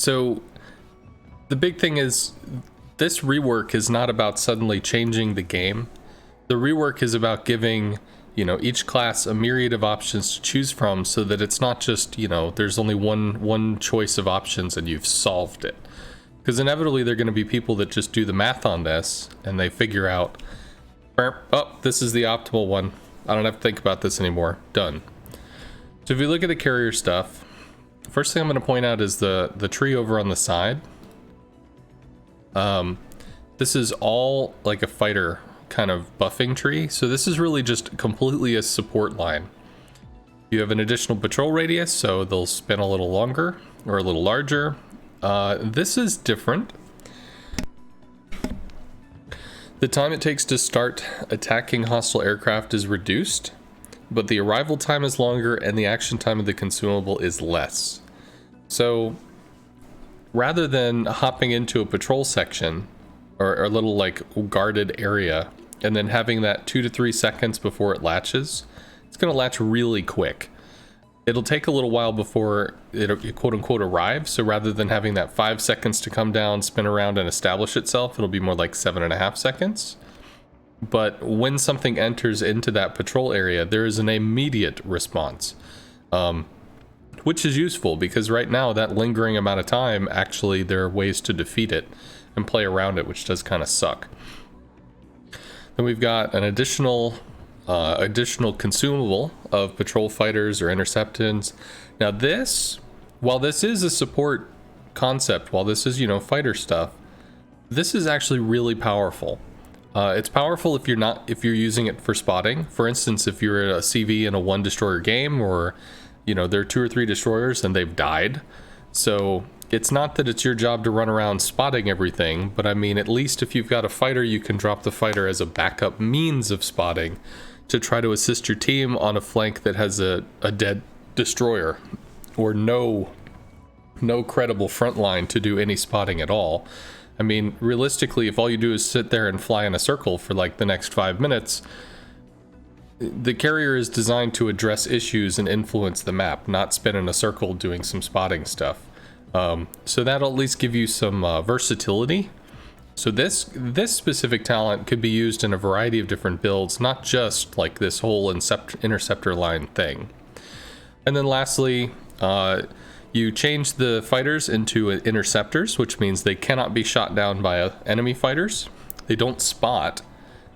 So the big thing is this rework is not about suddenly changing the game. The rework is about giving, you know, each class a myriad of options to choose from, so that it's not just, you know, there's only one choice of options and you've solved it. Because inevitably there are going to be people that just do the math on this and they figure out, oh, this is the optimal one. I don't have to think about this anymore. Done. So if you look at the carrier stuff, first thing I'm going to point out is the tree over on the side. This is all like a fighter kind of buffing tree. So this is really just completely a support line. You have an additional patrol radius, so they'll spin a little longer or a little larger. This is different. The time it takes to start attacking hostile aircraft is reduced, but the arrival time is longer and the action time of the consumable is less. So rather than hopping into a patrol section or a little like guarded area and then having that 2 to 3 seconds before it latches, it's going to latch really quick. It'll take a little while before it quote unquote arrives. So rather than having that 5 seconds to come down, spin around and establish itself, it'll be more like 7.5 seconds. But when something enters into that patrol area, there is an immediate response, which is useful because right now that lingering amount of time, actually there are ways to defeat it and play around it, which does kind of suck. Then we've got an additional consumable of patrol fighters or interceptants. Now this, while this is a support concept, while this is, you know, fighter stuff, this is actually really powerful. It's powerful if you're using it for spotting. For instance, if you're a CV in a 1 destroyer game, or, you know, there are 2 or 3 destroyers and they've died. So it's not that it's your job to run around spotting everything, but I mean, at least if you've got a fighter, you can drop the fighter as a backup means of spotting to try to assist your team on a flank that has a dead destroyer or no credible front line to do any spotting at all. I mean, realistically, if all you do is sit there and fly in a circle for like the next 5 minutes, the carrier is designed to address issues and influence the map, not spin in a circle doing some spotting stuff. So that'll at least give you some versatility. So this specific talent could be used in a variety of different builds, not just like this whole interceptor line thing. And then lastly, you change the fighters into interceptors, which means they cannot be shot down by enemy fighters. They don't spot,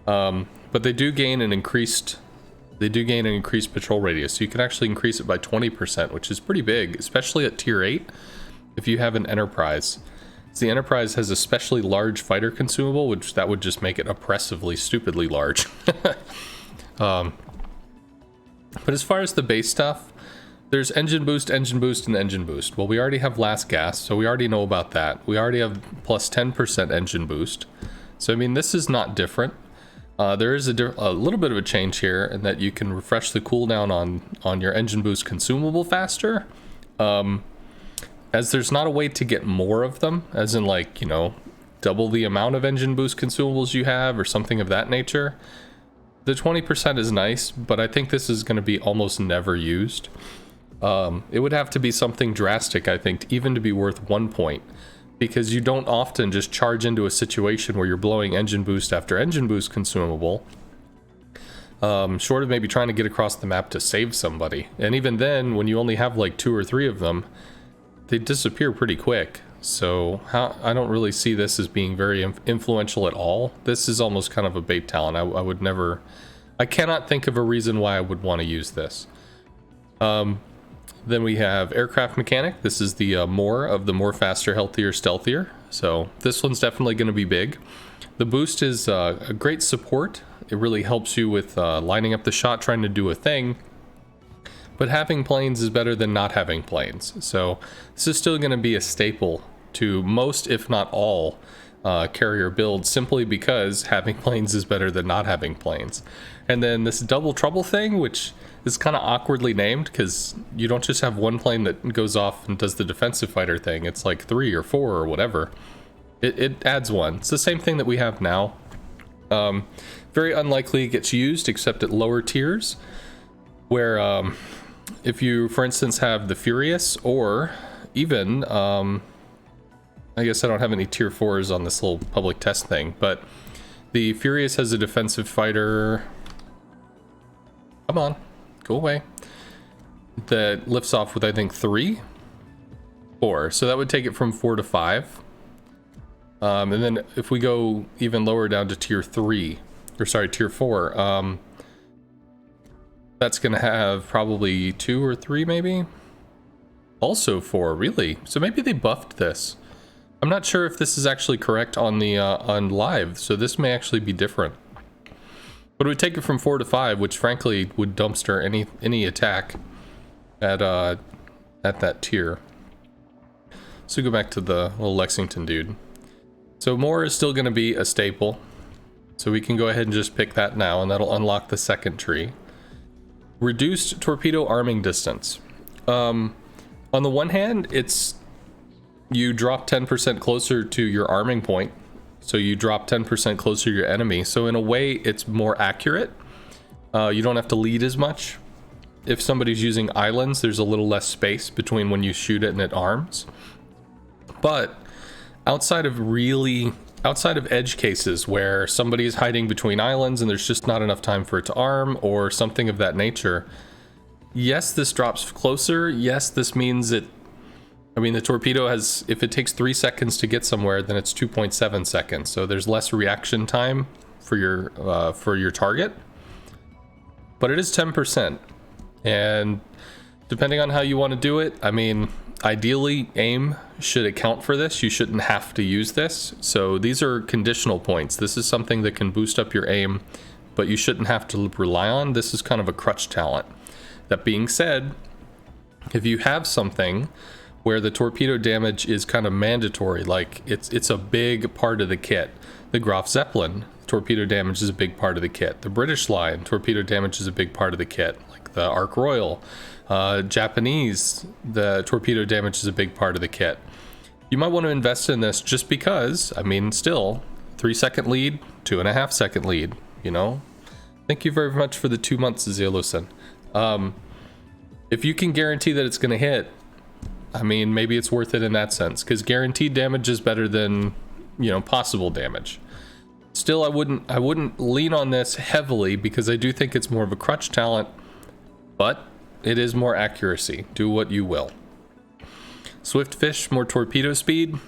but they do gain an increased patrol radius. So you can actually increase it by 20%, which is pretty big, especially at tier 8 if you have an Enterprise. So the Enterprise has especially large fighter consumable, which that would just make it oppressively, stupidly large. But as far as the base stuff, there's engine boost, and engine boost. Well, we already have last gas, so we already know about that. We already have plus 10% engine boost. So, I mean, this is not different. There is a little bit of a change here in that you can refresh the cooldown on your engine boost consumable faster. As there's not a way to get more of them, as in like, you know, double the amount of engine boost consumables you have or something of that nature. The 20% is nice, but I think this is going to be almost never used. It would have to be something drastic, I think, even to be worth 1 point, because you don't often just charge into a situation where you're blowing engine boost after engine boost consumable, short of maybe trying to get across the map to save somebody. And even then, when you only have like 2 or 3 of them, they disappear pretty quick. So I don't really see this as being very influential at all. This is almost kind of a bait talent. I cannot think of a reason why I would want to use this. Then we have aircraft mechanic. This is the more of the more faster, healthier, stealthier. So this one's definitely going to be big. The boost is a great support. It really helps you with lining up the shot, trying to do a thing. But having planes is better than not having planes. So this is still going to be a staple to most, if not all, carrier builds, simply because having planes is better than not having planes. And then this double trouble thing, which is kind of awkwardly named because you don't just have one plane that goes off and does the defensive fighter thing. It's like 3 or 4 or whatever. It adds one. It's the same thing that we have now. Very unlikely it gets used except at lower tiers, where if you, for instance, have the Furious, or even I guess I don't have any tier 4s on this little public test thing, but the Furious has a defensive fighter. Come on, go away. That lifts off with, I think, 3? 4. So that would take it from 4 to 5. And then if we go even lower down to tier 3, or sorry, tier 4, that's going to have probably 2 or 3 maybe? Also 4, really? So maybe they buffed this. I'm not sure if this is actually correct on the on live, so this may actually be different. But it would take it from 4 to 5, which frankly would dumpster any attack at that tier. So go back to the little Lexington dude. So more is still going to be a staple. So we can go ahead and just pick that now, and that'll unlock the second tree. Reduced torpedo arming distance. On the one hand, it's you drop 10% closer to your arming point. So you drop 10% closer to your enemy. So in a way, it's more accurate. You don't have to lead as much. If somebody's using islands, there's a little less space between when you shoot it and it arms. But outside of edge cases where somebody is hiding between islands and there's just not enough time for it to arm or something of that nature, yes, this drops closer. Yes, this means it. I mean, the torpedo has, if it takes 3 seconds to get somewhere, then it's 2.7 seconds. So there's less reaction time for your target. But it is 10%. And depending on how you want to do it, I mean, ideally, aim should account for this. You shouldn't have to use this. So these are conditional points. This is something that can boost up your aim, but you shouldn't have to rely on. This is kind of a crutch talent. That being said, if you have something where the torpedo damage is kind of mandatory, like it's a big part of the kit. The Graf Zeppelin, torpedo damage is a big part of the kit. The British line, torpedo damage is a big part of the kit. Like the Ark Royal, Japanese, the torpedo damage is a big part of the kit. You might want to invest in this just because, I mean, still, 3-second lead, 2.5-second lead, you know? Thank you very much for the 2 months, Zeolusen. If you can guarantee that it's going to hit, I mean, maybe it's worth it in that sense, because guaranteed damage is better than, you know, possible damage. Still, I wouldn't lean on this heavily because I do think it's more of a crutch talent, but it is more accuracy. Do what you will. Swift Fish, more torpedo speed.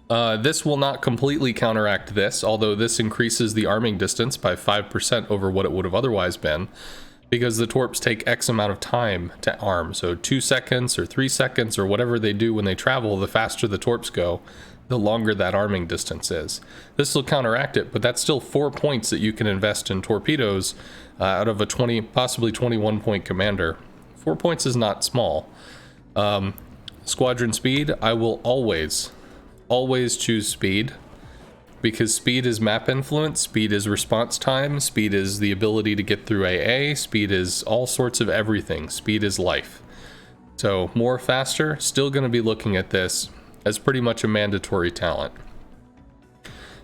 This will not completely counteract this, although this increases the arming distance by 5% over what it would have otherwise been, because the torps take X amount of time to arm. So 2 seconds or 3 seconds or whatever they do when they travel, the faster the torps go, the longer that arming distance is. This will counteract it, but that's still 4 points that you can invest in torpedoes out of a possibly 21 point commander. 4 points is not small. Squadron speed, I will always choose speed, because speed is map influence, speed is response time, speed is the ability to get through AA, speed is all sorts of everything. Speed is life. So more faster, still going to be looking at this as pretty much a mandatory talent.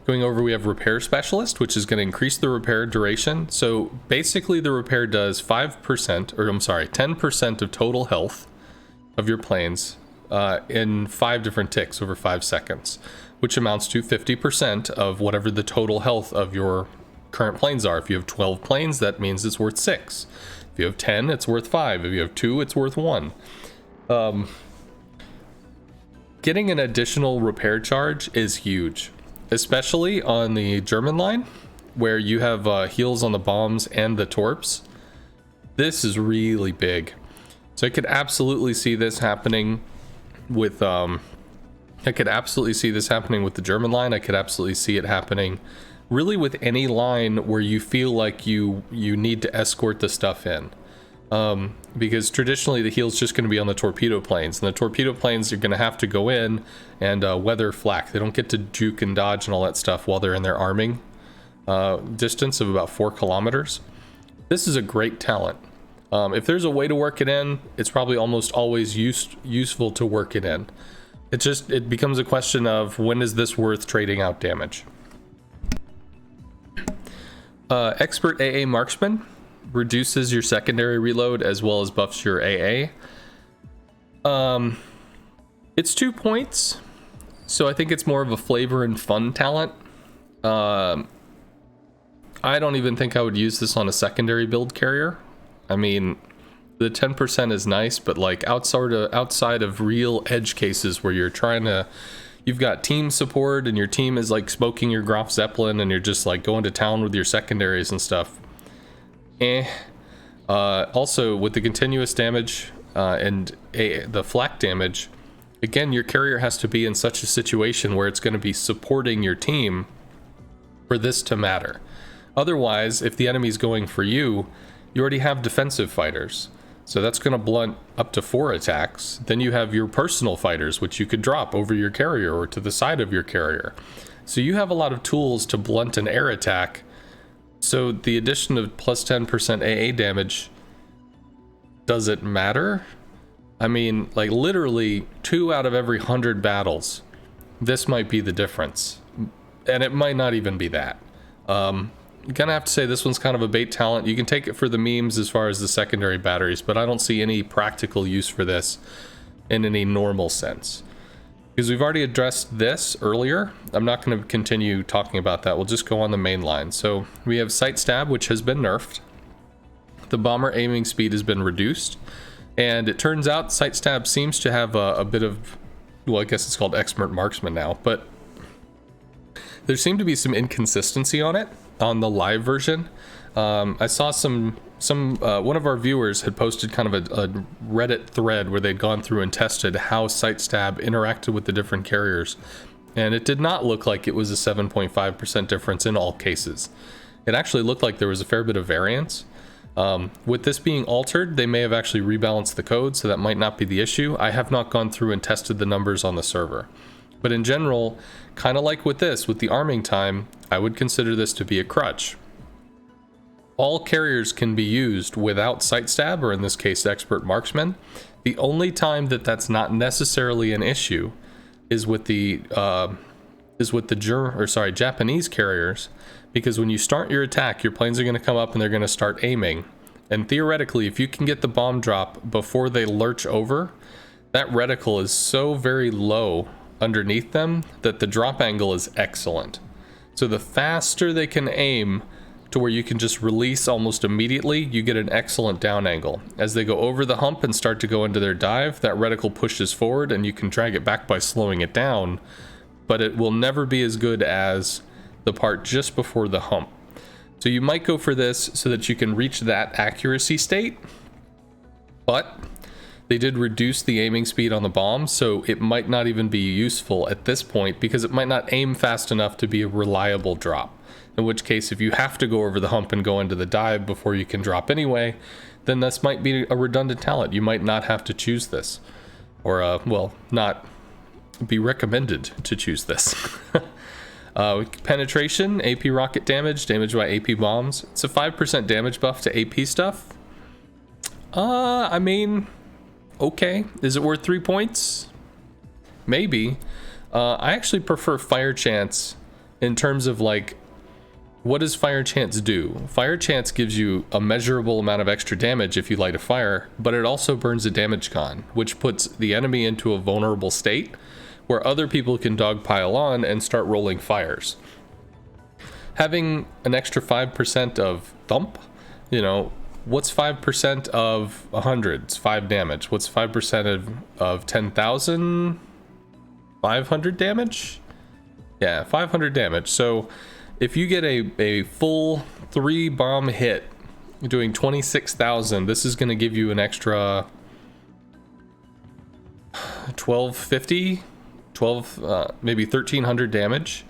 Going over, we have Repair Specialist, which is going to increase the repair duration. So basically the repair does 10% of total health of your planes in 5 different ticks over 5 seconds, which amounts to 50% of whatever the total health of your current planes are. If you have 12 planes, that means it's worth 6. If you have 10, it's worth 5. If you have 2, it's worth 1. Getting an additional repair charge is huge, especially on the German line, where you have heals on the bombs and the torps. This is really big. So I could absolutely see this happening with the German line. I could absolutely see it happening really with any line where you feel like you need to escort the stuff in. Because traditionally the heal's just going to be on the torpedo planes, and the torpedo planes are going to have to go in and weather flak. They don't get to juke and dodge and all that stuff while they're in their arming distance of about 4 kilometers. This is a great talent. If there's a way to work it in, it's probably almost always useful to work it in. It becomes a question of when is this worth trading out damage. Expert AA Marksman reduces your secondary reload as well as buffs your AA. It's 2 points, So I think it's more of a flavor and fun talent. I don't even think I would use this on a secondary build carrier. I mean, the 10% is nice, but like outside of real edge cases where you've got team support and your team is like smoking your Graf Zeppelin and you're just like going to town with your secondaries and stuff. Also with the continuous damage and the flak damage, again, your carrier has to be in such a situation where it's going to be supporting your team for this to matter. Otherwise, if the enemy's going for you, you already have defensive fighters. So that's going to blunt up to 4 attacks. Then you have your personal fighters, which you could drop over your carrier or to the side of your carrier. So you have a lot of tools to blunt an air attack. So the addition of plus 10% AA damage, does it matter? I mean, like literally 2 out of every 100 battles, this might be the difference. And it might not even be that. You're gonna have to say this one's kind of a bait talent. You can take it for the memes as far as the secondary batteries, but I don't see any practical use for this in any normal sense. Because we've already addressed this earlier, I'm not going to continue talking about that. We'll just go on the main line. So we have sight stab, which has been nerfed. The bomber aiming speed has been reduced. And it turns out sight stab seems to have a bit of, well, I guess it's called expert marksman now, but there seemed to be some inconsistency on it on the live version. I saw one of our viewers had posted kind of a Reddit thread where they'd gone through and tested how sight stab interacted with the different carriers, and it did not look like it was a 7.5% difference in all cases. It actually looked like there was a fair bit of variance. With this being altered, they may have actually rebalanced the code, so that might not be the issue. I have not gone through and tested the numbers on the server. But in general, kind of like with this, with the arming time, I would consider this to be a crutch. All carriers can be used without sight stab, or in this case, expert marksman. The only time that that's not necessarily an issue is with the Japanese carriers, because when you start your attack, your planes are going to come up and they're going to start aiming. And theoretically, if you can get the bomb drop before they lurch over, that reticle is so very low underneath them that the drop angle is excellent. So the faster they can aim to where you can just release almost immediately, you get an excellent down angle. As they go over the hump and start to go into their dive, that reticle pushes forward and you can drag it back by slowing it down, but it will never be as good as the part just before the hump. So you might go for this so that you can reach that accuracy state, but they did reduce the aiming speed on the bomb, so it might not even be useful at this point because it might not aim fast enough to be a reliable drop. In which case, if you have to go over the hump and go into the dive before you can drop anyway, then this might be a redundant talent. You might not have to choose this. Or, well, not be recommended to choose this. Penetration, AP rocket damage, damage by AP bombs. It's a 5% damage buff to AP stuff. I mean, okay. Is it worth 3 points? Maybe. I actually prefer Fire Chance in terms of like, what does Fire Chance do? Fire Chance gives you a measurable amount of extra damage if you light a fire, but it also burns a damage con, which puts the enemy into a vulnerable state where other people can dogpile on and start rolling fires. Having an extra 5% of thump, you know, what's 5% of 100? It's 5 damage. What's 5% of 10,000? 500 damage? Yeah, 500 damage. So if you get a full 3 bomb hit doing 26,000, this is going to give you an extra 1250, maybe 1300 damage.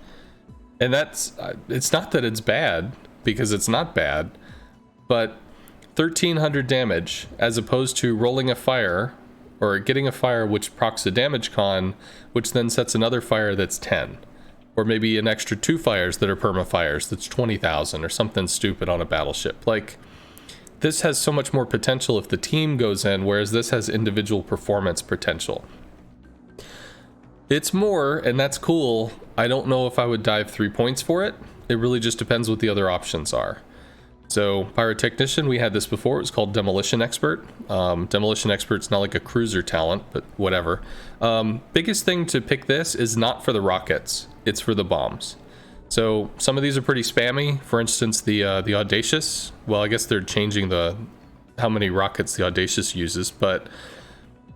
And that's, it's not that it's bad, because it's not bad, but 1300 damage as opposed to rolling a fire or getting a fire which procs a damage con, which then sets another fire that's 10. Or maybe an extra 2 fires that are perma fires that's 20,000 or something stupid on a battleship. Like, this has so much more potential if the team goes in, whereas this has individual performance potential. It's more, and that's cool. I don't know if I would dive 3 points for it. It really just depends what the other options are. So pyrotechnician, we had this before. It was called demolition expert. Demolition expert's not like a cruiser talent, but whatever. Biggest thing to pick this is not for the rockets. It's for the bombs. So some of these are pretty spammy. For instance, the audacious. Well, I guess they're changing how many rockets the audacious uses, but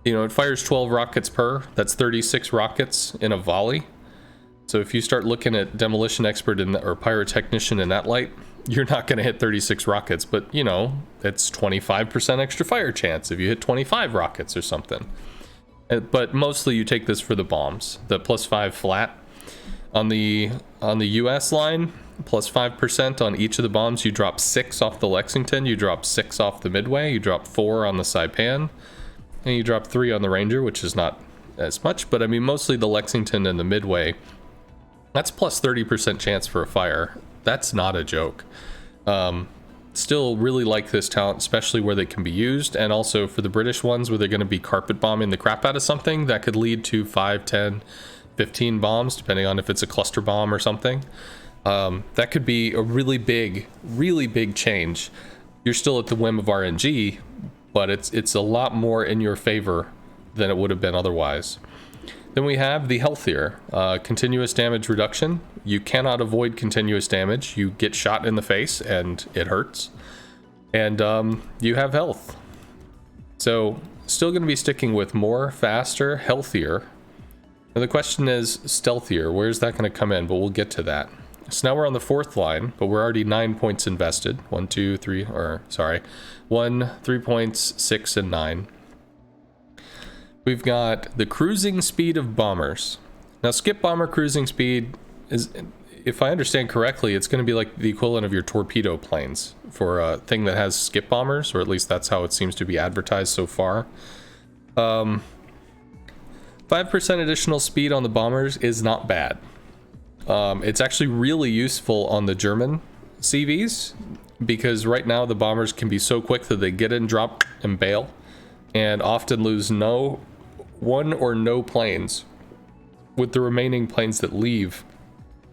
you know, it fires 12 rockets per. That's 36 rockets in a volley. So if you start looking at demolition expert or pyrotechnician in that light, you're not going to hit 36 rockets, but you know, it's 25% extra fire chance if you hit 25 rockets or something. But mostly you take this for the bombs. The +5 flat on the US line, +5% on each of the bombs. You drop 6 off the Lexington, you drop 6 off the Midway, you drop 4 on the Saipan, and you drop 3 on the Ranger, which is not as much, but I mean mostly the Lexington and the Midway. That's +30% chance for a fire. That's not a joke. Still really like this talent, especially where they can be used, and also for the British ones where they're going to be carpet bombing the crap out of something that could lead to 5, 10, 15 bombs, depending on if it's a cluster bomb or something. That could be a really big change. You're still at the whim of RNG, but it's a lot more in your favor than it would have been otherwise. Then we have the healthier, continuous damage reduction. You cannot avoid continuous damage. You get shot in the face and it hurts. And you have health. So still going to be sticking with more, faster, healthier. Now the question is stealthier. Where's that going to come in? But we'll get to that. So now we're on the 4th line, but we're already 9 points invested. 1, 2, 3, 3 points, 6, and 9. We've got the cruising speed of bombers. Now, skip bomber cruising speed is, if I understand correctly, it's going to be like the equivalent of your torpedo planes for a thing that has skip bombers, or at least that's how it seems to be advertised so far. 5% additional speed on the bombers is not bad. It's actually really useful on the German CVs, because right now the bombers can be so quick that they get in, drop, and bail, and often lose one or no planes with the remaining planes that leave,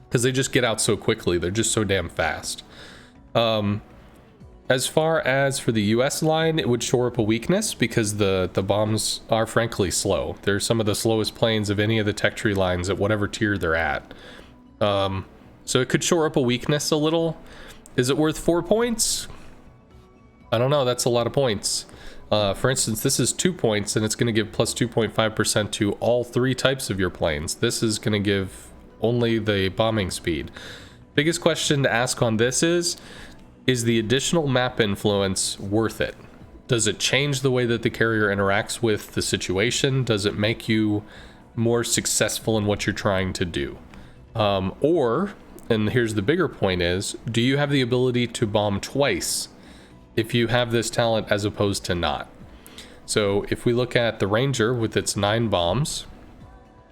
because they just get out so quickly. They're just so damn fast. As far as for the US line, it would shore up a weakness because the bombs are frankly slow. They're some of the slowest planes of any of the tech tree lines at whatever tier they're at. So it could shore up a weakness a little. Is it worth 4 points? I don't know. That's a lot of points. For instance, this is 2 points, and it's going to give plus 2.5% to all 3 types of your planes. This is going to give only the bombing speed. Biggest question to ask on this is the additional map influence worth it? Does it change the way that the carrier interacts with the situation? Does it make you more successful in what you're trying to do? Or, and here's the bigger point is, do you have the ability to bomb twice if you have this talent as opposed to not? So if we look at the Ranger with its 9 bombs,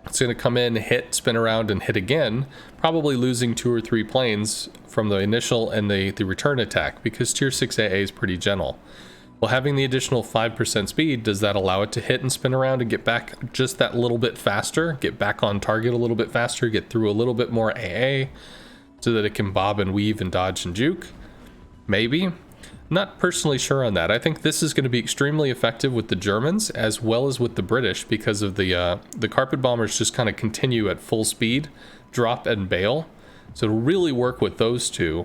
it's going to come in, hit, spin around, and hit again, probably losing 2 or 3 planes from the initial and the return attack, because tier 6 AA is pretty gentle. Well, having the additional 5% speed, does that allow it to hit and spin around and get back just that little bit faster, get back on target a little bit faster, get through a little bit more AA, so that it can bob and weave and dodge and juke? Maybe. Not personally sure on that. I think this is going to be extremely effective with the Germans as well as with the British, because of the carpet bombers just kind of continue at full speed, drop and bail. So it'll really work with those two.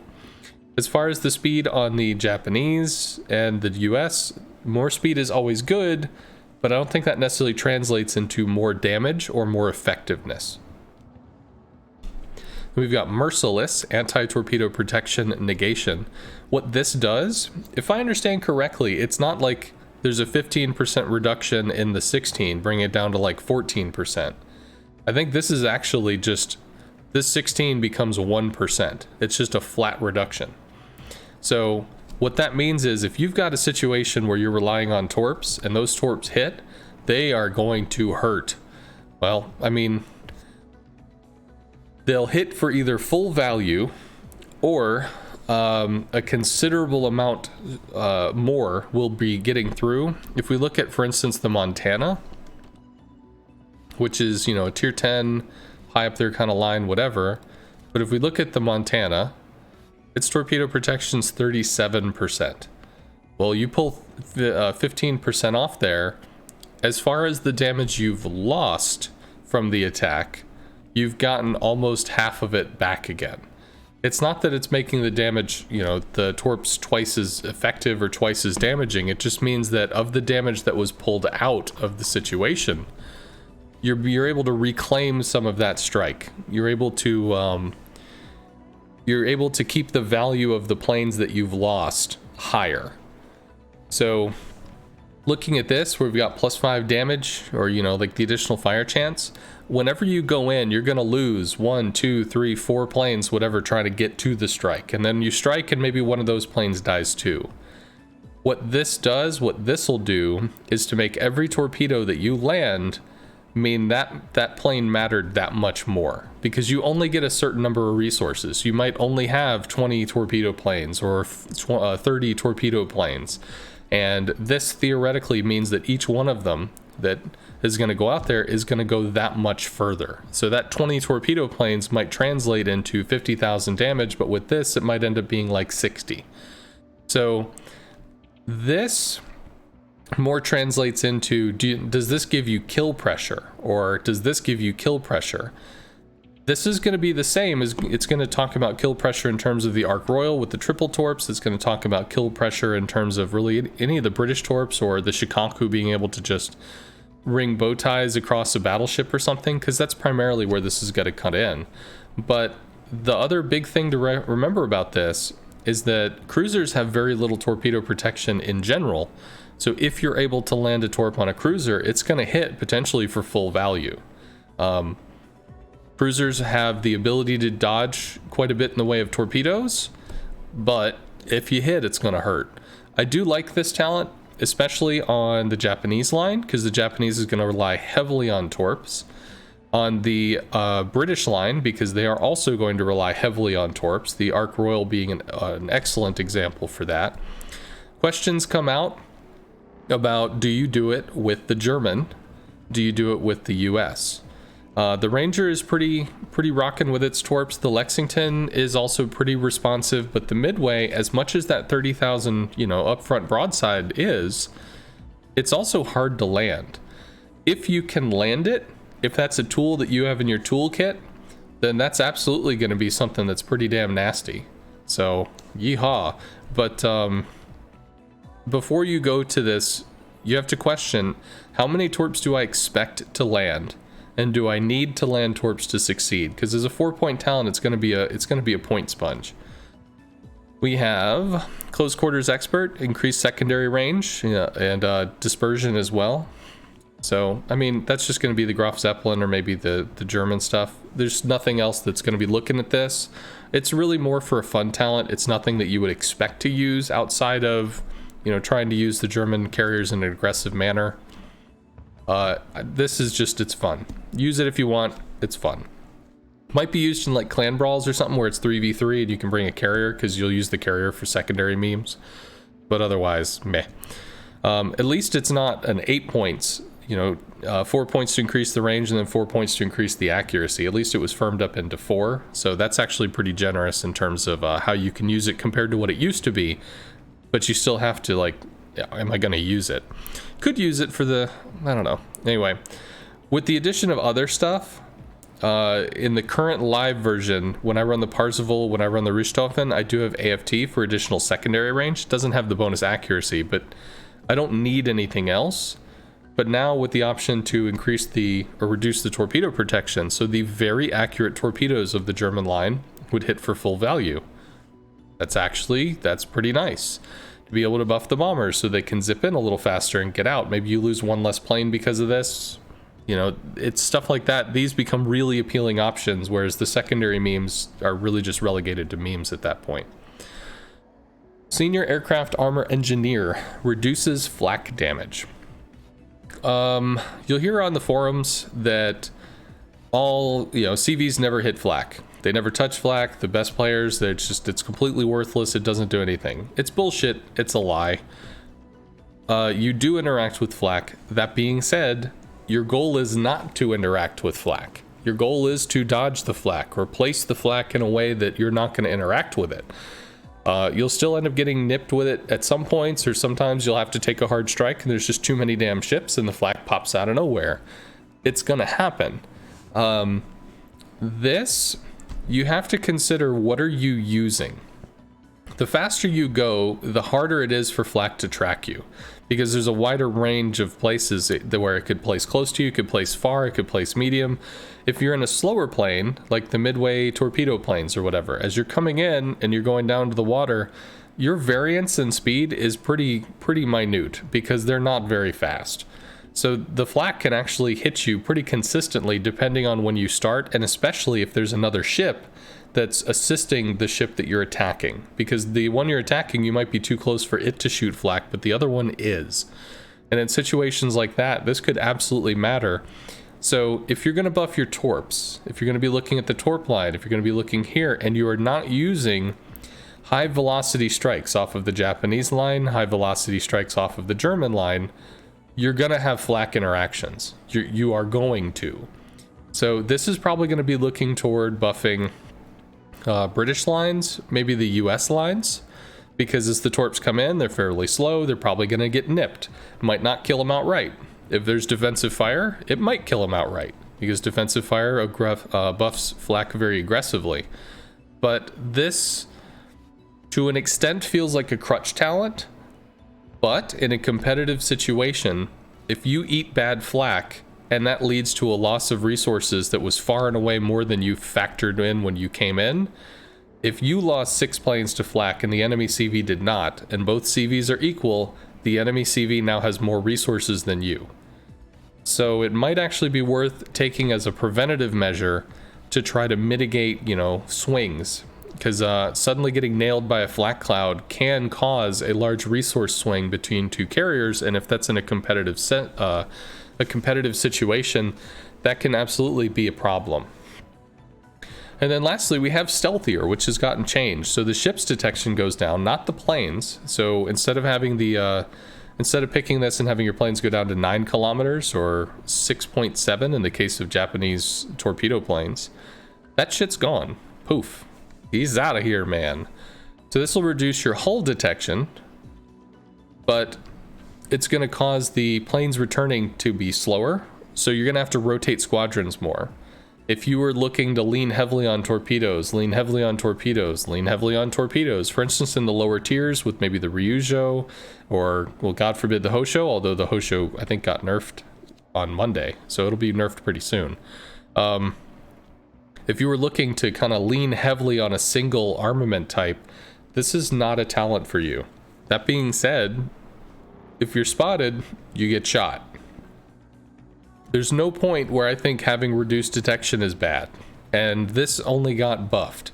As far as the speed on the Japanese and the US, more speed is always good, but I don't think that necessarily translates into more damage or more effectiveness. We've got Merciless, Anti-Torpedo Protection Negation. What this does, if I understand correctly, it's not like there's a 15% reduction in the 16, bringing it down to like 14%. I think this is actually just, this 16 becomes 1%. It's just a flat reduction. So what that means is if you've got a situation where you're relying on torps and those torps hit, they are going to hurt. Well, I mean, they'll hit for either full value or a considerable amount more will be getting through. If we look at, for instance, the Montana, which is, you know, a tier 10, high up there kind of line, whatever. But if we look at the Montana, Its torpedo protection's 37%. Well, you pull 15% off there. As far as the damage you've lost from the attack, you've gotten almost half of it back again. It's not that it's making the damage, you know, the torps twice as effective or twice as damaging. It just means that of the damage that was pulled out of the situation, you're able to reclaim some of that strike. You're able to keep the value of the planes that you've lost higher. So looking at this, where we've got +5 damage, or, you know, like the additional fire chance, whenever you go in, you're going to lose 1, 2, 3, 4 planes, whatever, trying to get to the strike. And then you strike and maybe one of those planes dies too. What this will do is to make every torpedo that you land mean that plane mattered that much more, because you only get a certain number of resources. You might only have 20 torpedo planes or 30 torpedo planes. And this theoretically means that each one of them that is going to go out there is going to go that much further. So that 20 torpedo planes might translate into 50,000 damage, but with this, it might end up being like 60. So this more translates into, does this give you kill pressure, or does this give you kill pressure? This is going to be the same as, it's going to talk about kill pressure in terms of the Ark Royal with the triple torps. It's going to talk about kill pressure in terms of really any of the British torps, or the Shikoku being able to just ring bow ties across a battleship or something, because that's primarily where this is going to cut in. But the other big thing to remember about this is that cruisers have very little torpedo protection in general. So if you're able to land a torp on a cruiser, it's going to hit potentially for full value. Cruisers have the ability to dodge quite a bit in the way of torpedoes, but if you hit, it's going to hurt. I do like this talent, especially on the Japanese line, because the Japanese is going to rely heavily on torps. On the British line, because they are also going to rely heavily on torps, the Ark Royal being an excellent example for that. Questions come out about, do you do it with the German? Do you do it with the US? The Ranger is pretty rocking with its torps. The Lexington is also pretty responsive, but the Midway, as much as that 30,000, you know, upfront broadside is, it's also hard to land. If you can land it, if that's a tool that you have in your toolkit, then that's absolutely going to be something that's pretty damn nasty. So, yeehaw. But before you go to this, you have to question, how many torps do I expect to land? And do I need to land torps to succeed? Because as a 4-point talent, it's going to be a point sponge. We have Close Quarters Expert, increased secondary range, and dispersion as well. So, I mean, that's just going to be the Graf Zeppelin or maybe the German stuff. There's nothing else that's going to be looking at this. It's really more for a fun talent. It's nothing that you would expect to use outside of, you know, trying to use the German carriers in an aggressive manner. This is just, it's fun. Use it if you want, it's fun. Might be used in like clan brawls or something where it's 3v3 and you can bring a carrier, because you'll use the carrier for secondary memes. But otherwise, meh. At least it's not an 8 points, you know, 4 points to increase the range and then 4 points to increase the accuracy. At least it was firmed up into 4. So that's actually pretty generous in terms of how you can use it compared to what it used to be. But you still have to, like, am I going to use it? Could use it for the, I don't know. Anyway, with the addition of other stuff, in the current live version, when I run the Parzival, when I run the Richthofen, I do have AFT for additional secondary range. It doesn't have the bonus accuracy, but I don't need anything else. But now with the option to increase or reduce the torpedo protection, so the very accurate torpedoes of the German line would hit for full value. That's pretty nice. To be able to buff the bombers so they can zip in a little faster and get out. Maybe you lose one less plane because of this. You know, it's stuff like that. These become really appealing options, whereas the secondary memes are really just relegated to memes at that point. Senior Aircraft Armor Engineer reduces flak damage. You'll hear on the forums that all, you know, CVs never hit flak. They never touch flak. The best players, it's completely worthless. It doesn't do anything. It's bullshit. It's a lie. You do interact with flak. That being said, your goal is not to interact with flak. Your goal is to dodge the flak or place the flak in a way that you're not going to interact with it. You'll still end up getting nipped with it at some points, or sometimes you'll have to take a hard strike and there's just too many damn ships and the flak pops out of nowhere. It's gonna happen. This, you have to consider, what are you using? The faster you go, the harder it is for flak to track you, because there's a wider range of places where it could place close to you, it could place far, it could place medium. If you're in a slower plane, like the midway torpedo planes or whatever, as you're coming in and you're going down to the water, your variance in speed is pretty minute, because they're not very fast. So the flak can actually hit you pretty consistently depending on when you start, and especially if there's another ship that's assisting the ship that you're attacking, because the one you're attacking, you might be too close for it to shoot flak, but the other one is. And in situations like that, this could absolutely matter. So if you're going to buff your torps, if you're going to be looking at the torp line, if you're going to be looking here, and you are not using high velocity strikes off of the Japanese line, high velocity strikes off of the German line, you're going to have flak interactions. You are going to. So this is probably going to be looking toward buffing British lines, maybe the US lines, because as the torps come in, they're fairly slow, they're probably going to get nipped. Might not kill them outright. If there's defensive fire, it might kill them outright, because defensive fire buffs flak very aggressively. But this, to an extent, feels like a crutch talent, but in a competitive situation, if you eat bad flak, and that leads to a loss of resources that was far and away more than you factored in when you came in. If you lost 6 planes to flak and the enemy CV did not, and both CVs are equal, the enemy CV now has more resources than you. So it might actually be worth taking as a preventative measure to try to mitigate, swings. Because suddenly getting nailed by a flak cloud can cause a large resource swing between two carriers, and if that's in a competitive situation, that can absolutely be a problem. And then lastly, we have stealthier, which has gotten changed. So the ship's detection goes down, not the planes. So instead of having instead of picking this and having your planes go down to 9 kilometers or 6.7 in the case of Japanese torpedo planes, that shit's gone. Poof. He's out of here, man. So this will reduce your hull detection, but it's going to cause the planes returning to be slower. So you're going to have to rotate squadrons more. If you were looking to lean heavily on torpedoes, lean heavily on torpedoes, lean heavily on torpedoes, for instance, in the lower tiers with maybe the Ryujo or, well, God forbid, the Hosho, although the Hosho, I think, got nerfed on Monday, so it'll be nerfed pretty soon. If you were looking to kind of lean heavily on a single armament type, this is not a talent for you. That being said, if you're spotted, you get shot. There's no point where I think having reduced detection is bad, and this only got buffed.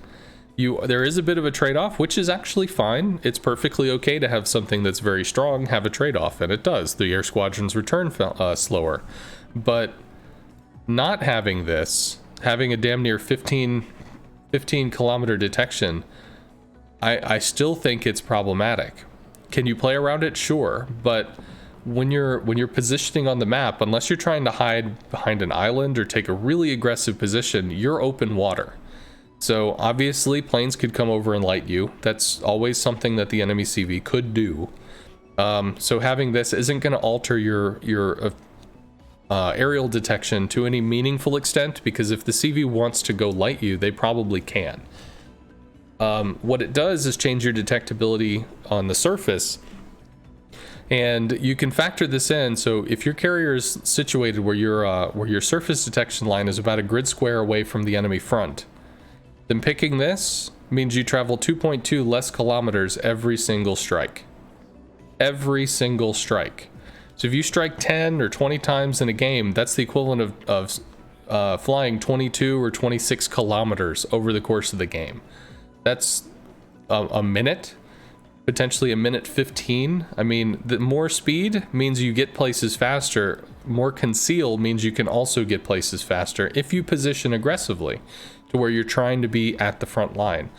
There is a bit of a trade-off, which is actually fine. It's perfectly okay to have something that's very strong have a trade-off, and it does. The air squadrons return slower. But not having this, having a damn near 15 kilometer detection, I still think it's problematic. Can you play around it? Sure, but when you're positioning on the map, unless you're trying to hide behind an island or take a really aggressive position, you're open water. So obviously planes could come over and light you. That's always something that the enemy CV could do. So having this isn't going to alter your aerial detection to any meaningful extent, because if the CV wants to go light you, they probably can. What it does is change your detectability on the surface, and you can factor this in. So if your carrier is situated where your surface detection line is about a grid square away from the enemy front, then picking this means you travel 2.2 less kilometers every single strike. Every single strike. So if you strike 10 or 20 times in a game, that's the equivalent of flying 22 or 26 kilometers over the course of the game. That's a minute, potentially a minute 15. I mean, the more speed means you get places faster. More conceal means you can also get places faster if you position aggressively to where you're trying to be at the front line.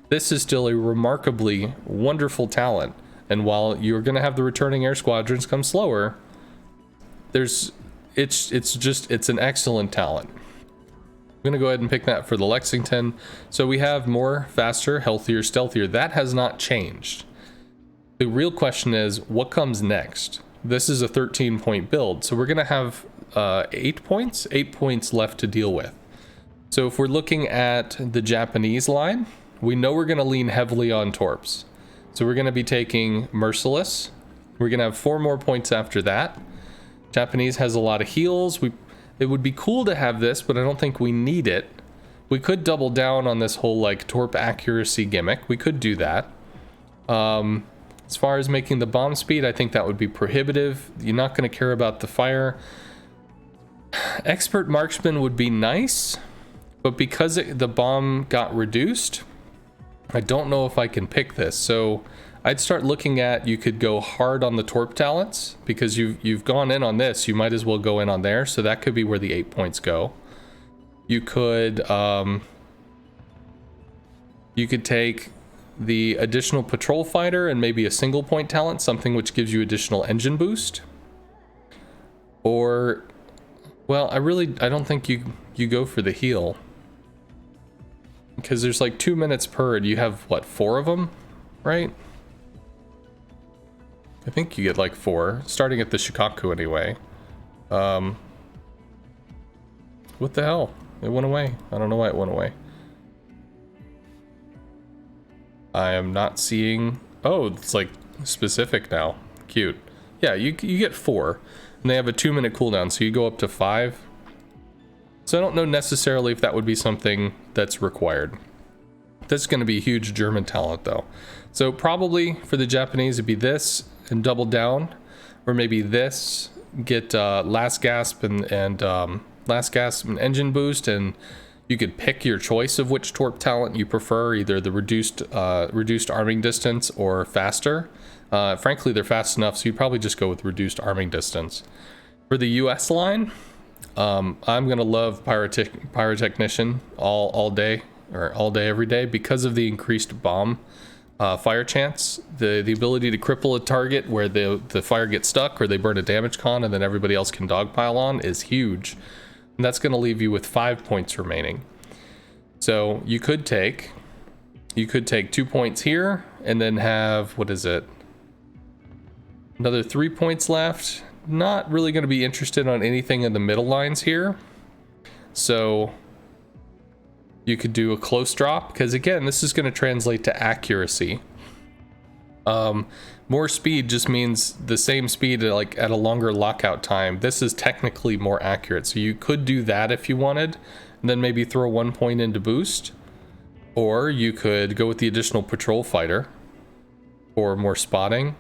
This is still a remarkably wonderful talent. And while you're going to have the returning air squadrons come slower, it's an excellent talent. I'm gonna go ahead and pick that for the Lexington. So we have more, faster, healthier, stealthier. That has not changed. The real question is, what comes next? This is a 13-point build, so we're gonna have 8 points left to deal with. So if we're looking at the Japanese line, we know we're gonna lean heavily on torps. So we're gonna be taking Merciless. We're gonna have 4 more points after that. Japanese has a lot of heals. It would be cool to have this, but I don't think we need it. We could double down on this whole like torp accuracy gimmick. We could do that. As far as making the bomb speed, I think that would be prohibitive. You're not going to care about the fire. Expert marksman would be nice, but because the bomb got reduced, I don't know if I can pick this. So I'd start looking at, you could go hard on the torp talents because you've gone in on this. You might as well go in on there. So that could be where the 8 points go. You could take the additional patrol fighter and maybe a single point talent, something which gives you additional engine boost. Or, well, I don't think you go for the heal, because there's like 2 minutes per, and you have what, 4 of them, right? I think you get like 4 starting at the Shikaku anyway. What the hell? It went away. I don't know why it went away. I am not seeing... Oh, it's like specific now. Cute. Yeah, you get 4. And they have a 2-minute cooldown, so you go up to 5. So I don't know necessarily if that would be something that's required. This is going to be a huge German talent, though. So probably for the Japanese, it'd be this and double down. Or maybe this, get last gasp and engine boost, and you could pick your choice of which torp talent you prefer, either the reduced arming distance or faster. Frankly, they're fast enough, so you'd probably just go with reduced arming distance. For the US line, I'm gonna love pyrotechnician all day, or all day every day, because of the increased bomb fire chance. The ability to cripple a target where the fire gets stuck or they burn a damage con and then everybody else can dogpile on is huge. And that's going to leave you with 5 points remaining. So you could take 2 points here and then have, what is it? Another 3 points left. Not really going to be interested on anything in the middle lines here. So you could do a close drop, because again, this is going to translate to accuracy. More speed just means the same speed like at a longer lockout time. This is technically more accurate, so you could do that if you wanted, and then maybe throw 1 point into boost. Or you could go with the additional patrol fighter for more spotting.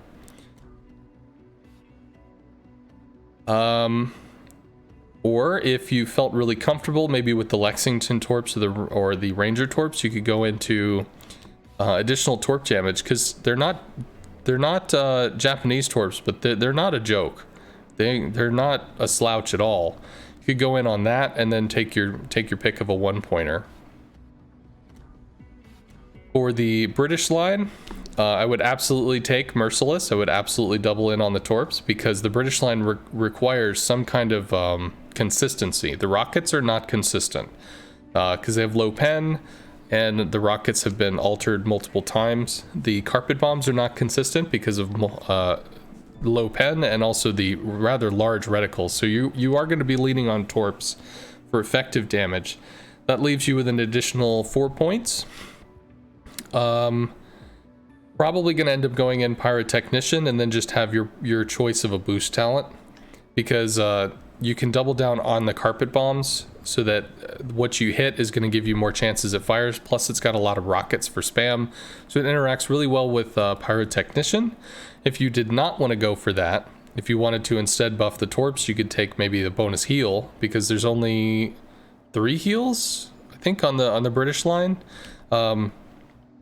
Or if you felt really comfortable, maybe with the Lexington torps or the Ranger torps, you could go into additional torp damage, because they're not Japanese torps, but they're not a joke. They're not a slouch at all. You could go in on that and then take your pick of a 1-pointer. For the British line, I would absolutely take Merciless. I would absolutely double in on the torps, because the British line requires some kind of consistency. The rockets are not consistent because they have low pen, and the rockets have been altered multiple times. The carpet bombs are not consistent because of low pen and also the rather large reticles. So you are going to be leaning on torps for effective damage. That leaves you with an additional 4 points. Probably going to end up going in pyrotechnician and then just have your choice of a boost talent, because you can double down on the carpet bombs so that what you hit is going to give you more chances at fires. Plus it's got a lot of rockets for spam, so it interacts really well with pyrotechnician. If you did not want to go for that, if you wanted to instead buff the torps, you could take maybe the bonus heal, because there's only 3 heals I think on the British line.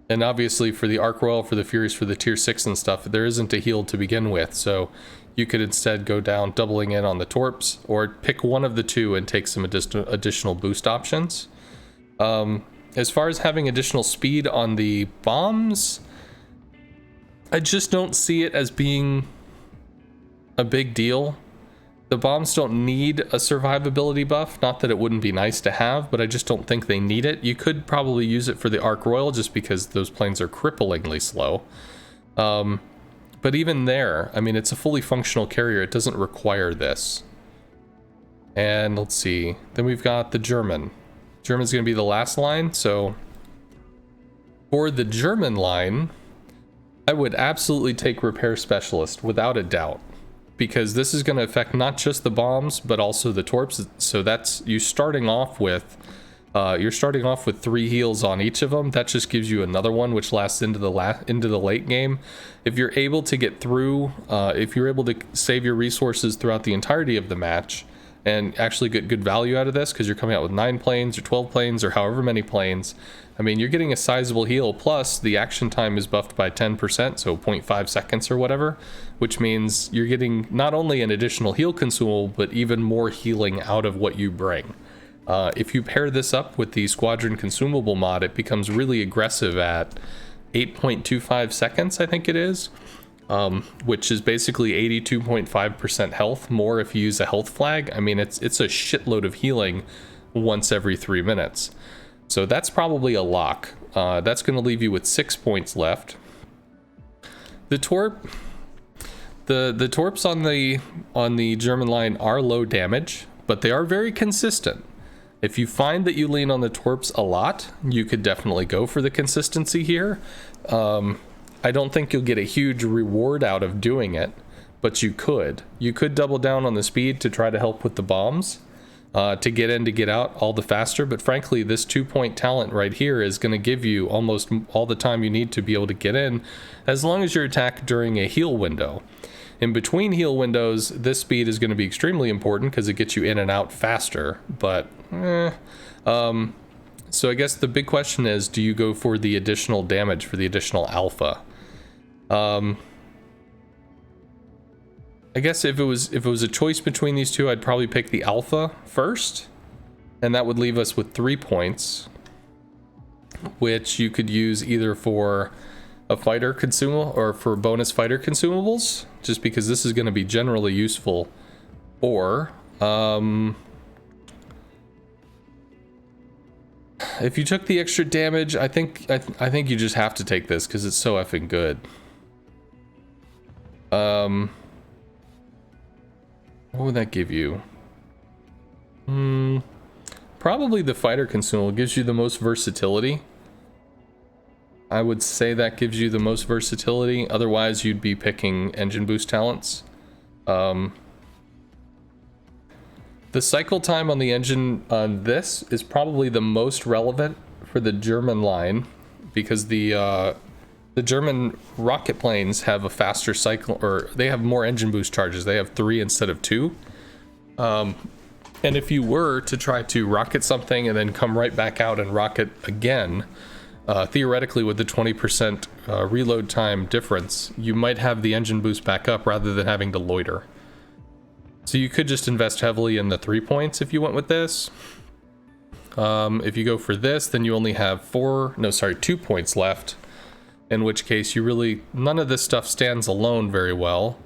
And obviously for the Arc Royal, for the Furies, for the tier 6 and stuff, there isn't a heal to begin with. So you could instead go down doubling in on the torps, or pick one of the 2 and take some additional boost options. As far as having additional speed on the bombs, I just don't see it as being a big deal. The bombs don't need a survivability buff. Not that it wouldn't be nice to have, but I just don't think they need it. You could probably use it for the Arc Royal just because those planes are cripplingly slow. But even there, I mean, it's a fully functional carrier. It doesn't require this. And let's see. Then we've got the German. German's going to be the last line. So for the German line, I would absolutely take Repair Specialist without a doubt, because this is going to affect not just the bombs but also the torps. So that's you starting off with you're starting off with 3 heals on each of them. That just gives you another one which lasts into the late game. If you're able to get through, if you're able to save your resources throughout the entirety of the match and actually get good value out of this, because you're coming out with 9 planes or 12 planes or however many planes, I mean, you're getting a sizable heal, plus the action time is buffed by 10%, so 0.5 seconds or whatever, which means you're getting not only an additional heal consumable, but even more healing out of what you bring. If you pair this up with the Squadron Consumable mod, it becomes really aggressive at 8.25 seconds, I think it is, which is basically 82.5% health more if you use a health flag. I mean, it's a shitload of healing once every 3 minutes. So that's probably a lock. That's going to leave you with 6 points left. The torp, the torps on the German line are low damage, but they are very consistent. If you find that you lean on the torps a lot, you could definitely go for the consistency here. I don't think you'll get a huge reward out of doing it, but you could. You could double down on the speed to try to help with the bombs. To get in, to get out all the faster, but frankly this 2-point talent right here is going to give you almost all the time you need to be able to get in, as long as you're attacked during a heal window. In between heal windows, this speed is going to be extremely important because it gets you in and out faster, but so I guess the big question is, do you go for the additional damage, for the additional alpha? I guess if it was a choice between these two, I'd probably pick the alpha first, and that would leave us with 3 points, which you could use either for a fighter consumable or for bonus fighter consumables, just because this is going to be generally useful, or if you took the extra damage, I think you just have to take this because it's so effing good. What would that give you? Probably the fighter consumable gives you the most versatility. I would say that gives you the most versatility. Otherwise, you'd be picking engine boost talents. The cycle time on the engine on this is probably the most relevant for the German line, because the German rocket planes have a faster cycle, or they have more engine boost charges. They have 3 instead of 2. And if you were to try to rocket something and then come right back out and rocket again, theoretically with the 20% reload time difference, you might have the engine boost back up rather than having to loiter. So you could just invest heavily in the 3 points if you went with this. If you go for this, then you only have 2 points left. In which case, none of this stuff stands alone very well.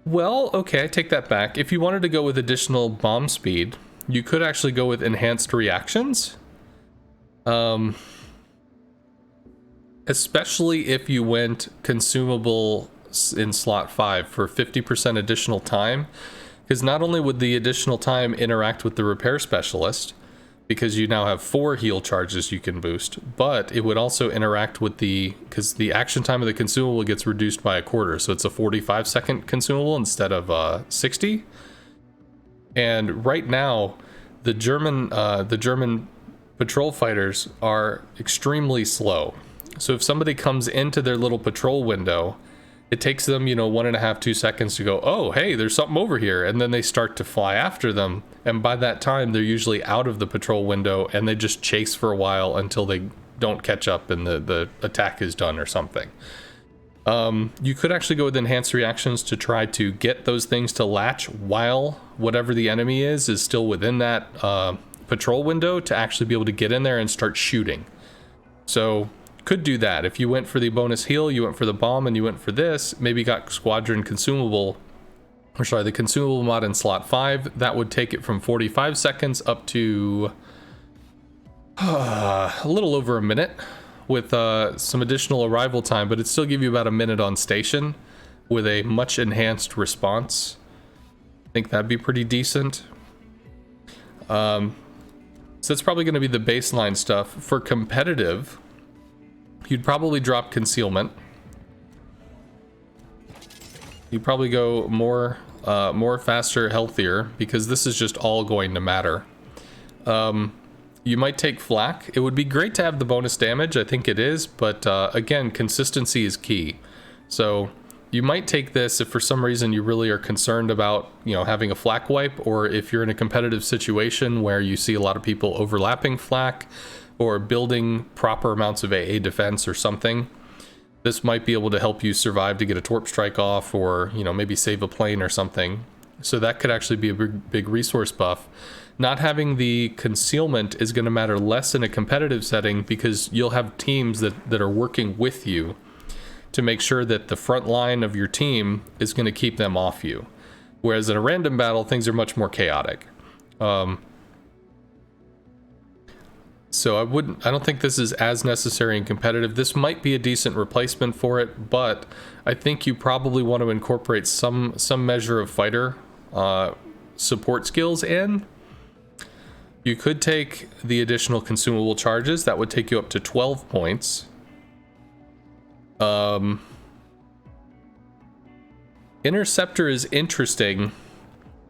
Well, okay, I take that back. If you wanted to go with additional bomb speed, you could actually go with enhanced reactions. Especially if you went consumable in slot 5 for 50% additional time. Because not only would the additional time interact with the repair specialist, because you now have 4 heal charges you can boost, but it would also interact with because the action time of the consumable gets reduced by a quarter, so it's a 45-second consumable instead of 60. And right now, the German patrol fighters are extremely slow. So if somebody comes into their little patrol window, it takes them, 1.5, 2 seconds to go, oh, hey, there's something over here. And then they start to fly after them. And by that time, they're usually out of the patrol window and they just chase for a while until they don't catch up and the attack is done or something. You could actually go with enhanced reactions to try to get those things to latch while whatever the enemy is still within that patrol window, to actually be able to get in there and start shooting. So could do that. If you went for the bonus heal, you went for the bomb, and you went for this, maybe got squadron consumable, or sorry, the consumable mod in slot 5, that would take it from 45 seconds up to a little over a minute with some additional arrival time, but it'd still give you about a minute on station with a much enhanced response. I think that'd be pretty decent. So that's probably going to be the baseline stuff. For competitive, you'd probably drop concealment. You'd probably go more faster, healthier, because this is just all going to matter. You might take Flak. It would be great to have the bonus damage, I think it is, but again, consistency is key. So you might take this if for some reason you really are concerned about, you know, having a Flak wipe, or if you're in a competitive situation where you see a lot of people overlapping Flak or building proper amounts of AA defense or something. This might be able to help you survive to get a Torp strike off, or, you know, maybe save a plane or something. So that could actually be a big resource buff. Not having the concealment is going to matter less in a competitive setting, because you'll have teams that are working with you to make sure that the front line of your team is going to keep them off you. Whereas in a random battle, things are much more chaotic. So I don't think this is as necessary in competitive. This might be a decent replacement for it, but I think you probably want to incorporate some measure of fighter support skills in. You could take the additional consumable charges. That would take you up to 12 points. Interceptor is interesting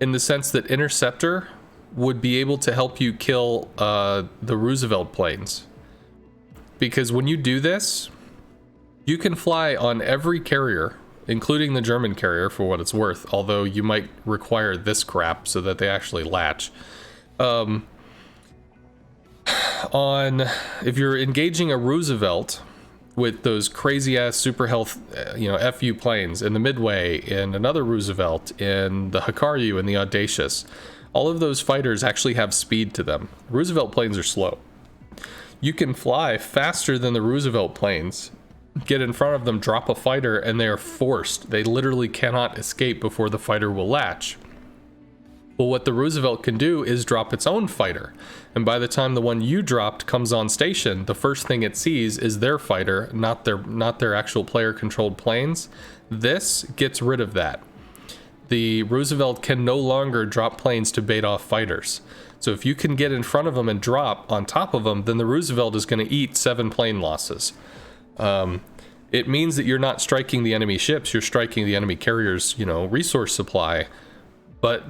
in the sense that Interceptor would be able to help you kill the Roosevelt planes. Because when you do this, you can fly on every carrier, including the German carrier for what it's worth, although you might require this crap so that they actually latch. If you're engaging a Roosevelt with those crazy ass super health, FU planes in the Midway, and another Roosevelt in the Hikaru and the Audacious, all of those fighters actually have speed to them. Roosevelt planes are slow. You can fly faster than the Roosevelt planes, get in front of them, drop a fighter, and they are forced. They literally cannot escape before the fighter will latch. Well, what the Roosevelt can do is drop its own fighter, and by the time the one you dropped comes on station, the first thing it sees is their fighter, not their actual player-controlled planes. This gets rid of that. The Roosevelt can no longer drop planes to bait off fighters. So if you can get in front of them and drop on top of them, then the Roosevelt is going to eat 7 plane losses. It means that you're not striking the enemy ships, you're striking the enemy carriers, resource supply, but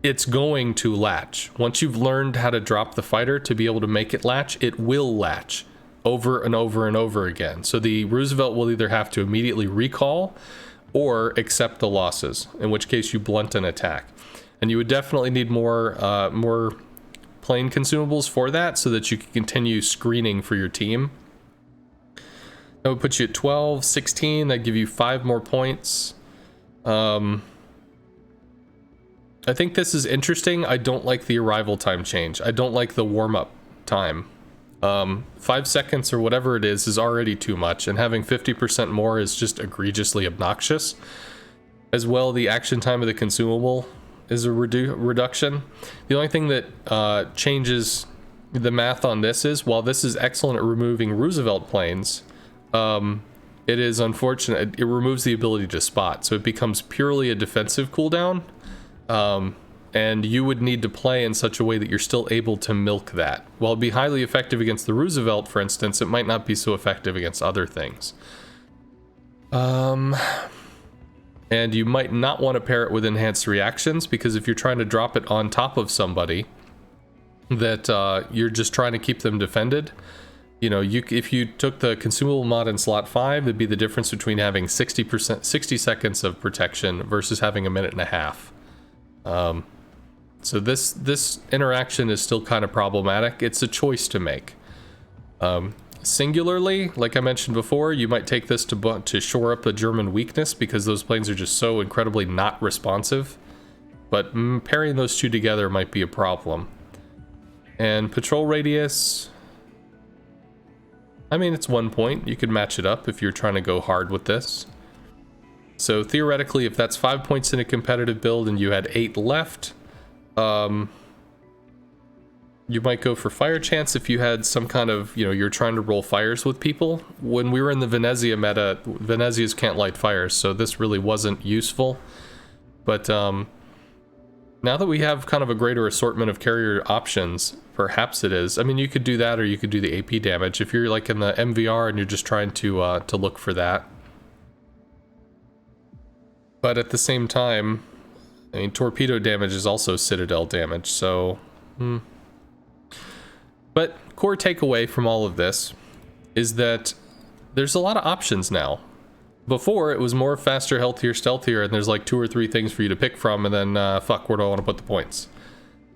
it's going to latch. Once you've learned how to drop the fighter to be able to make it latch, it will latch over and over and over again. So the Roosevelt will either have to immediately recall or accept the losses, in which case you blunt an attack. And you would definitely need more plane consumables for that, so that you can continue screening for your team. That would put you at 12, 16, that'd give you 5 more points. I think this is interesting. I don't like the arrival time change. I don't like the warm-up time. 5 seconds or whatever it is already too much, and having 50% more is just egregiously obnoxious. As well, the action time of the consumable is a reduction. The only thing that changes the math on this is, while this is excellent at removing Roosevelt planes, it is unfortunate. It removes the ability to spot, so it becomes purely a defensive cooldown. And you would need to play in such a way that you're still able to milk that. While it'd be highly effective against the Roosevelt, for instance, it might not be so effective against other things. And you might not want to pair it with enhanced reactions, because if you're trying to drop it on top of somebody that you're just trying to keep them defended, if you took the consumable mod in slot 5, it'd be the difference between having 60 seconds of protection versus having a minute and a half. So this interaction is still kind of problematic. It's a choice to make. Singularly, like I mentioned before, you might take this to shore up the German weakness, because those planes are just so incredibly not responsive. But pairing those two together might be a problem. And patrol radius, I mean, it's 1 point. You could match it up if you're trying to go hard with this. So theoretically, if that's 5 points in a competitive build and you had 8 left, you might go for fire chance if you had some kind of, you know, you're trying to roll fires with people. When we were in the Venezia meta, Venezias can't light fires, so this really wasn't useful. But now that we have kind of a greater assortment of carrier options, perhaps it is. I mean, you could do that, or you could do the AP damage if you're like in the MVR and you're just trying to look for that. But at the same time, I mean, torpedo damage is also citadel damage, so... But core takeaway from all of this is that there's a lot of options now. Before, it was more faster, healthier, stealthier, and there's like 2 or 3 things for you to pick from, and then, fuck, where do I want to put the points?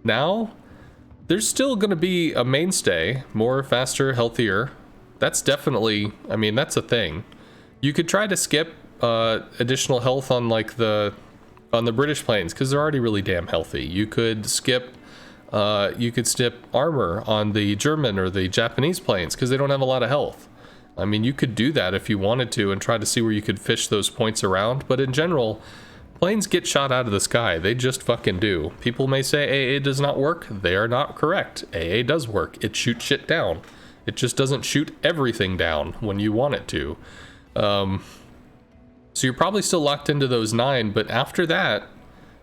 Now, there's still going to be a mainstay, more faster, healthier. That's definitely, I mean, that's a thing. You could try to skip additional health on like on the British planes, because they're already really damn healthy. You could skip armor on the German or the Japanese planes because they don't have a lot of health. I mean, you could do that if you wanted to and try to see where you could fish those points around, but in general, planes get shot out of the sky. They just fucking do. People may say AA does not work. They are not correct. AA does work. It shoots shit down. It just doesn't shoot everything down when you want it to. So you're probably still locked into those 9, but after that,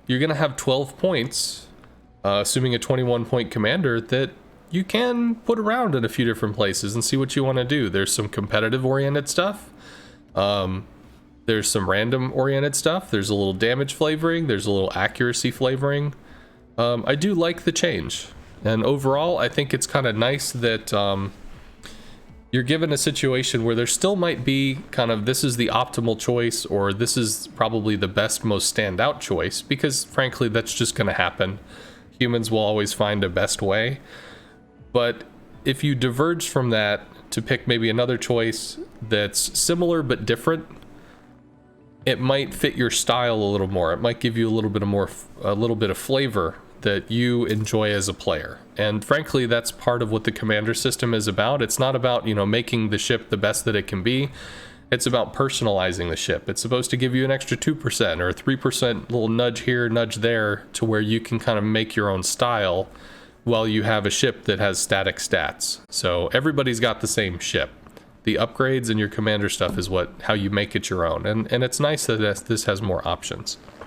you're going to have 12 points, assuming a 21-point commander, that you can put around in a few different places and see what you want to do. There's some competitive-oriented stuff. There's some random-oriented stuff. There's a little damage flavoring. There's a little accuracy flavoring. I do like the change. And overall, I think it's kind of nice that you're given a situation where there still might be kind of this is the optimal choice, or this is probably the best, most standout choice, because frankly, that's just going to happen. Humans will always find a best way. But if you diverge from that to pick maybe another choice that's similar but different, it might fit your style a little more. It might give you a little bit of flavor that you enjoy as a player. And frankly, that's part of what the commander system is about. It's not about, you know, making the ship the best that it can be. It's about personalizing the ship. It's supposed to give you an extra 2% or a 3% little nudge here, nudge there, to where you can kind of make your own style while you have a ship that has static stats. So everybody's got the same ship. The upgrades and your commander stuff is how you make it your own. And it's nice that this has more options.